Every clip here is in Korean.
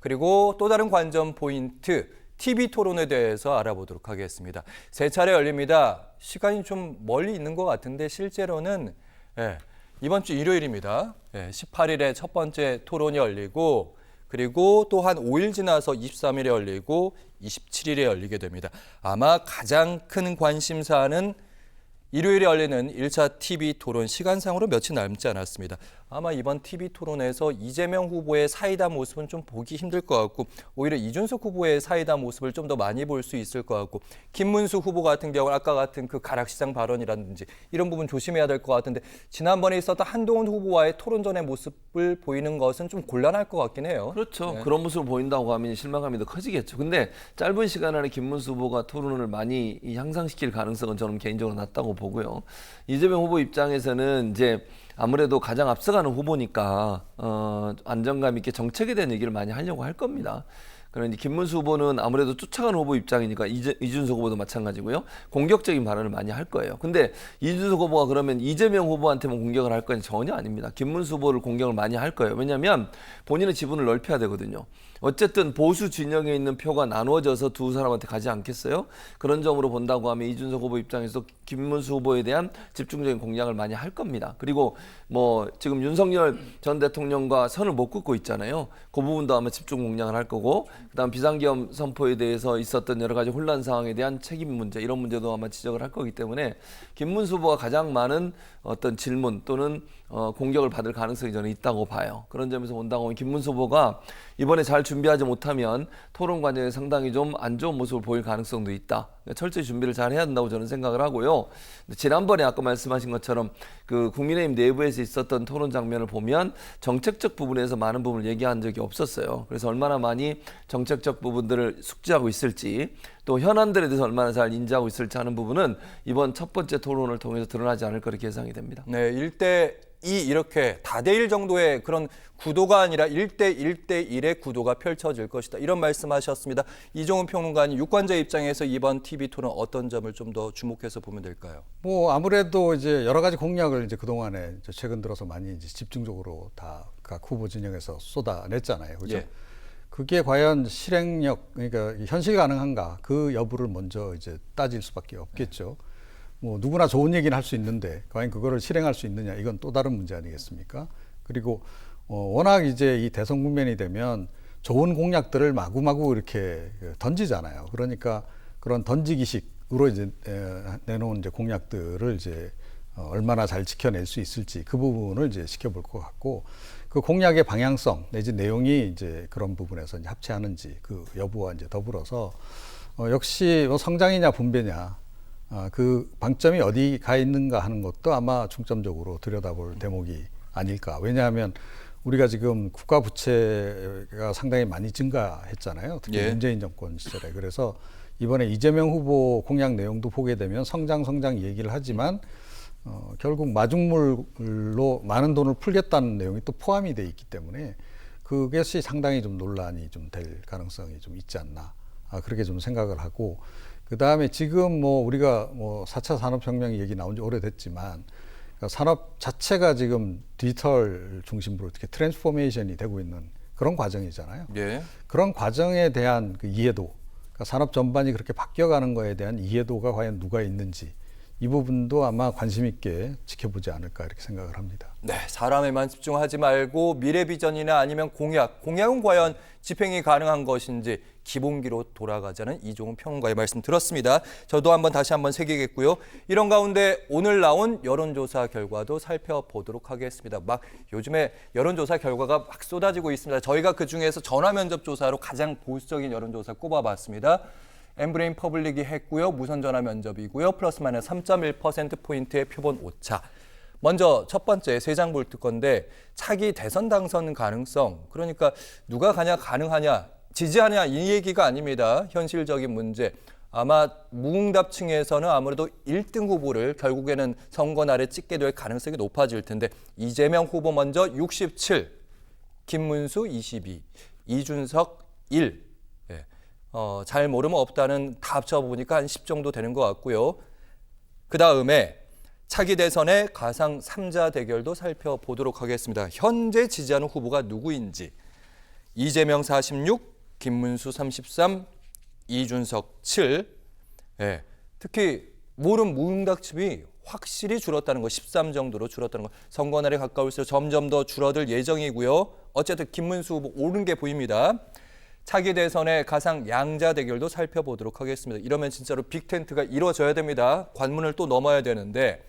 그리고 또 다른 관전 포인트, TV 토론에 대해서 알아보도록 하겠습니다. 세 차례 열립니다. 시간이 좀 멀리 있는 것 같은데 실제로는 이번 주 일요일입니다. 18일에 첫 번째 토론이 열리고 그리고 또 한 5일 지나서 23일에 열리고 27일에 열리게 됩니다. 아마 가장 큰 관심사는 일요일에 열리는 1차 TV 토론 시간상으로 며칠 남지 않았습니다. 아마 이번 TV 토론에서 이재명 후보의 사이다 모습은 좀 보기 힘들 것 같고 오히려 이준석 후보의 사이다 모습을 좀 더 많이 볼 수 있을 것 같고 김문수 후보 같은 경우는 아까 같은 그 가락시장 발언이라든지 이런 부분 조심해야 될 것 같은데 지난번에 있었던 한동훈 후보와의 토론전의 모습을 보이는 것은 좀 곤란할 것 같긴 해요. 그렇죠. 그런 모습을 보인다고 하면 실망감이 더 커지겠죠. 근데 짧은 시간 안에 김문수 후보가 토론을 많이 향상시킬 가능성은 저는 개인적으로 낮다고 보고요. 이재명 후보 입장에서는 이제 아무래도 가장 앞서가는 후보니까 안정감 있게 정책에 대한 얘기를 많이 하려고 할 겁니다. 그런데 김문수 후보는 아무래도 쫓아가는 후보 입장이니까 이준석 후보도 마찬가지고요. 공격적인 발언을 많이 할 거예요. 근데 이준석 후보가 그러면 이재명 후보한테만 공격을 할 거냐? 전혀 아닙니다. 김문수 후보를 공격을 많이 할 거예요. 왜냐하면 본인의 지분을 넓혀야 되거든요. 어쨌든 보수 진영에 있는 표가 나누어져서 두 사람한테 가지 않겠어요? 그런 점으로 본다고 하면 이준석 후보 입장에서 김문수 후보에 대한 집중적인 공략을 많이 할 겁니다. 그리고 뭐 지금 윤석열 전 대통령과 선을 못 긋고 있잖아요. 그 부분도 아마 집중 공략을 할 거고 그다음 비상계엄 선포에 대해서 있었던 여러 가지 혼란 상황에 대한 책임 문제 이런 문제도 아마 지적을 할 거기 때문에 김문수 후보가 가장 많은 어떤 질문 또는 공격을 받을 가능성이 저는 있다고 봐요. 그런 점에서 본다고 하면 김문수 후보가 이번에 잘 준비하지 못하면 토론 과정에 상당히 좀 안 좋은 모습을 보일 가능성도 있다. 철저히 준비를 잘 해야 된다고 저는 생각을 하고요. 지난번에 아까 말씀하신 것처럼 그 국민의힘 내부에서 있었던 토론 장면을 보면 정책적 부분에서 많은 부분을 얘기한 적이 없었어요. 그래서 얼마나 많이 정책적 부분들을 숙지하고 있을지 또 현안들에 대해서 얼마나 잘 인지하고 있을지 하는 부분은 이번 첫 번째 토론을 통해서 드러나지 않을 거로 예상이 됩니다. 네, 1대2 이렇게 다대1 정도의 그런 구도가 아니라 1대1대1의 구도가 펼쳐질 것이다. 이런 말씀하셨습니다. 이종훈 평론가님, 유권자 입장에서 이번 TV 토론 어떤 점을 좀 더 주목해서 보면 될까요? 뭐 아무래도 이제 여러 가지 공약을 이제 그동안에 이제 최근 들어서 많이 이제 집중적으로 다 각 후보 진영에서 쏟아냈잖아요. 그죠? 예. 그게 과연 실행력, 그러니까 현실 가능한가 그 여부를 먼저 이제 따질 수밖에 없겠죠. 뭐 누구나 좋은 얘기는 할 수 있는데 과연 그거를 실행할 수 있느냐 이건 또 다른 문제 아니겠습니까? 그리고 워낙 이제 이 대선 국면이 되면 좋은 공약들을 마구마구 이렇게 던지잖아요. 그러니까 그런 던지기식으로 이제 내놓은 이제 공약들을 이제 얼마나 잘 지켜낼 수 있을지 그 부분을 이제 지켜볼 것 같고 그 공약의 방향성 내지 내용이 이제 그런 부분에서 이제 합치하는지 그 여부와 이제 더불어서 역시 뭐 성장이냐 분배냐 그 방점이 어디 가 있는가 하는 것도 아마 중점적으로 들여다볼 대목이 아닐까. 왜냐하면 우리가 지금 국가 부채가 상당히 많이 증가했잖아요. 특히 예. 문재인 정권 시절에. 그래서 이번에 이재명 후보 공약 내용도 보게 되면 성장 얘기를 하지만 결국 마중물로 많은 돈을 풀겠다는 내용이 또 포함이 돼 있기 때문에 그것이 상당히 좀 논란이 좀 될 가능성이 좀 있지 않나. 그렇게 좀 생각을 하고 그다음에 지금 뭐 우리가 뭐 4차 산업혁명 얘기 나온 지 오래됐지만 산업 자체가 지금 디지털 중심으로 이렇게 트랜스포메이션이 되고 있는 그런 과정이잖아요. 예. 그런 과정에 대한 그 이해도, 그러니까 산업 전반이 그렇게 바뀌어가는 거에 대한 이해도가 과연 누가 있는지 이 부분도 아마 관심 있게 지켜보지 않을까 이렇게 생각을 합니다. 네, 사람에만 집중하지 말고 미래 비전이나 아니면 공약은 과연 집행이 가능한 것인지 기본기로 돌아가자는 이종훈 평론가의 말씀 들었습니다. 저도 다시 한번 새기겠고요. 이런 가운데 오늘 나온 여론조사 결과도 살펴보도록 하겠습니다. 요즘에 여론조사 결과가 막 쏟아지고 있습니다. 저희가 그중에서 전화면접 조사로 가장 보수적인 여론조사 꼽아봤습니다. 엠브레인 퍼블릭이 했고요. 무선 전화 면접이고요. 플러스 마이너스 3.1%포인트의 표본 오차. 먼저 첫 번째 세 장 볼 건데 차기 대선 당선 가능성. 그러니까 누가 가능하냐, 지지하냐 이 얘기가 아닙니다. 현실적인 문제. 아마 무응답층에서는 아무래도 1등 후보를 결국에는 선거 날에 찍게 될 가능성이 높아질 텐데 이재명 후보 먼저 67, 김문수 22, 이준석 1. 잘 모르면 없다는 다 합쳐보니까 한 10 정도 되는 것 같고요. 그다음에 차기 대선의 가상 3자 대결도 살펴보도록 하겠습니다. 현재 지지하는 후보가 누구인지. 이재명 46, 김문수 33, 이준석 7. 예, 특히 모름 무응답집이 확실히 줄었다는 거, 13 정도로 줄었다는 거. 선거날에 가까울수록 점점 더 줄어들 예정이고요. 어쨌든 김문수 후보 오른 게 보입니다. 차기 대선의 가상 양자 대결도 살펴보도록 하겠습니다. 이러면 진짜로 빅텐트가 이루어져야 됩니다. 관문을 또 넘어야 되는데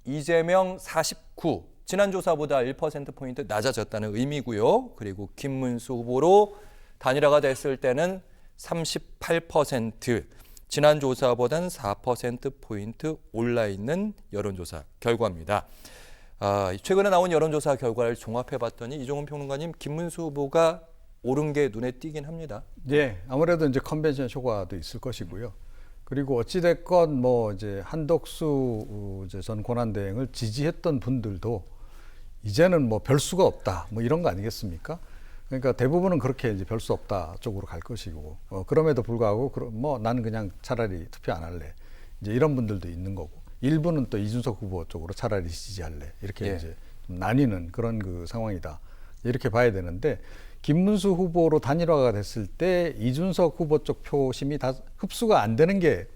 이재명 49, 지난 조사보다 1%포인트 낮아졌다는 의미고요. 그리고 김문수 후보로 단일화가 됐을 때는 38%, 지난 조사보다는 4%포인트 올라있는 여론조사 결과입니다. 최근에 나온 여론조사 결과를 종합해봤더니 이종훈 평론가님, 김문수 후보가 오른 게 눈에 띄긴 합니다. 예, 아무래도 이제 컨벤션 효과도 있을 것이고요. 그리고 어찌됐건 뭐 이제 한덕수 이제 전 권한대행을 지지했던 분들도 이제는 뭐 별 수가 없다, 뭐 이런 거 아니겠습니까? 그러니까 대부분은 그렇게 이제 별 수 없다 쪽으로 갈 것이고, 그럼에도 불구하고 뭐 나는 그냥 차라리 투표 안 할래, 이제 이런 분들도 있는 거고, 일부는 또 이준석 후보 쪽으로 차라리 지지할래, 이렇게 예. 이제 좀 나뉘는 그런 그 상황이다, 이렇게 봐야 되는데, 김문수 후보로 단일화가 됐을 때 이준석 후보 쪽 표심이 다 흡수가 안 되는 게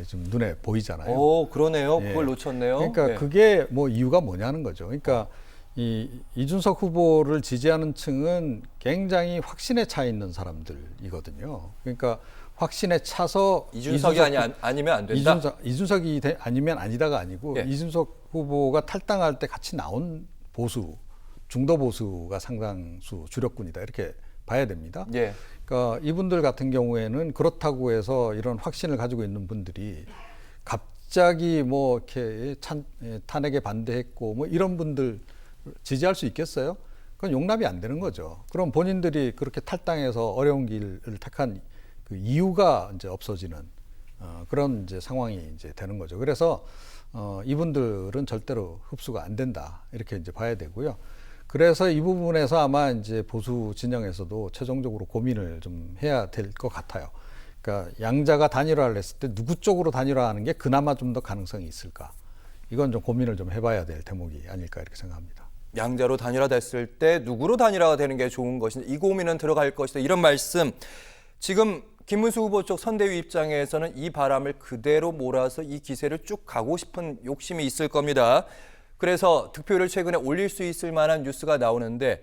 좀 눈에 보이잖아요. 오, 그러네요. 예. 그걸 놓쳤네요. 그러니까 네. 그게 뭐 이유가 뭐냐는 거죠. 그러니까 이준석 후보를 지지하는 층은 굉장히 확신에 차 있는 사람들이거든요. 그러니까 확신에 차서 이준석이 아니면 안 된다. 이준석이 아니면 아니다가 아니고 예. 이준석 후보가 탈당할 때 같이 나온 보수, 중도 보수가 상당수 주력군이다, 이렇게 봐야 됩니다. 예. 그러니까 이분들 같은 경우에는 그렇다고 해서 이런 확신을 가지고 있는 분들이 갑자기 뭐 이렇게 탄핵에 반대했고 뭐 이런 분들 지지할 수 있겠어요? 그건 용납이 안 되는 거죠. 그럼 본인들이 그렇게 탈당해서 어려운 길을 택한 그 이유가 이제 없어지는 그런 이제 상황이 이제 되는 거죠. 그래서 이분들은 절대로 흡수가 안 된다, 이렇게 이제 봐야 되고요. 그래서 이 부분에서 아마 이제 보수 진영에서도 최종적으로 고민을 좀 해야 될 것 같아요. 그러니까 양자가 단일화를 했을 때 누구 쪽으로 단일화하는 게 그나마 좀 더 가능성이 있을까? 이건 좀 고민을 좀 해봐야 될 대목이 아닐까, 이렇게 생각합니다. 양자로 단일화됐을 때 누구로 단일화가 되는 게 좋은 것인지, 이 고민은 들어갈 것이다, 이런 말씀. 지금 김문수 후보 쪽 선대위 입장에서는 이 바람을 그대로 몰아서 이 기세를 쭉 가고 싶은 욕심이 있을 겁니다. 그래서 득표율을 최근에 올릴 수 있을 만한 뉴스가 나오는데,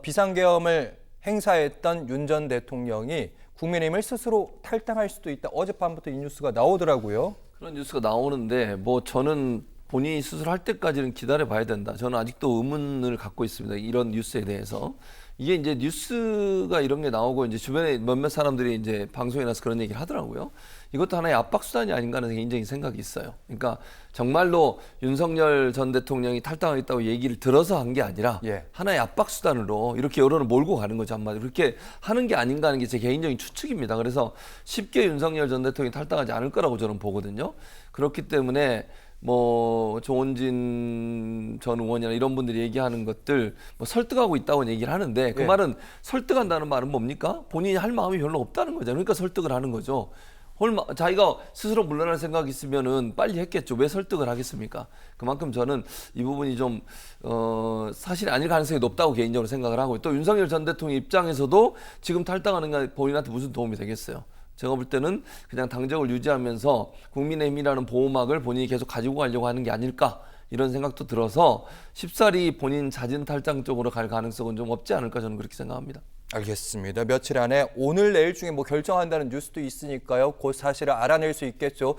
비상계엄을 행사했던 윤 전 대통령이 국민의힘을 스스로 탈당할 수도 있다. 어젯밤부터 이 뉴스가 나오더라고요. 그런 뉴스가 나오는데 뭐 저는 본인이 스스로 할 때까지는 기다려 봐야 된다. 저는 아직도 의문을 갖고 있습니다. 이런 뉴스에 대해서. 이게 이제 뉴스가 이런 게 나오고 이제 주변에 몇몇 사람들이 이제 방송에 나서 그런 얘기를 하더라고요. 이것도 하나의 압박 수단이 아닌가 하는 개인적인 생각이 있어요. 그러니까 정말로 윤석열 전 대통령이 탈당하겠다고 얘기를 들어서 한 게 아니라 예. 하나의 압박 수단으로 이렇게 여론을 몰고 가는 거죠, 한마디로. 그렇게 하는 게 아닌가 하는 게 제 개인적인 추측입니다. 그래서 쉽게 윤석열 전 대통령이 탈당하지 않을 거라고 저는 보거든요. 그렇기 때문에 뭐 조원진 전 의원이나 이런 분들이 얘기하는 것들 뭐 설득하고 있다고 얘기를 하는데 그 예. 말은, 설득한다는 말은 뭡니까? 본인이 할 마음이 별로 없다는 거잖아요. 그러니까 설득을 하는 거죠. 자기가 스스로 물러날 생각이 있으면은 빨리 했겠죠. 왜 설득을 하겠습니까? 그만큼 저는 이 부분이 좀 사실이 아닐 가능성이 높다고 개인적으로 생각을 하고, 또 윤석열 전 대통령 입장에서도 지금 탈당하는 게 본인한테 무슨 도움이 되겠어요? 제가 볼 때는 그냥 당적을 유지하면서 국민의힘이라는 보호막을 본인이 계속 가지고 가려고 하는 게 아닐까, 이런 생각도 들어서 쉽사리 본인 자진 탈당 쪽으로 갈 가능성은 좀 없지 않을까, 저는 그렇게 생각합니다. 알겠습니다. 며칠 안에 오늘 내일 중에 뭐 결정한다는 뉴스도 있으니까요. 곧 사실을 알아낼 수 있겠죠.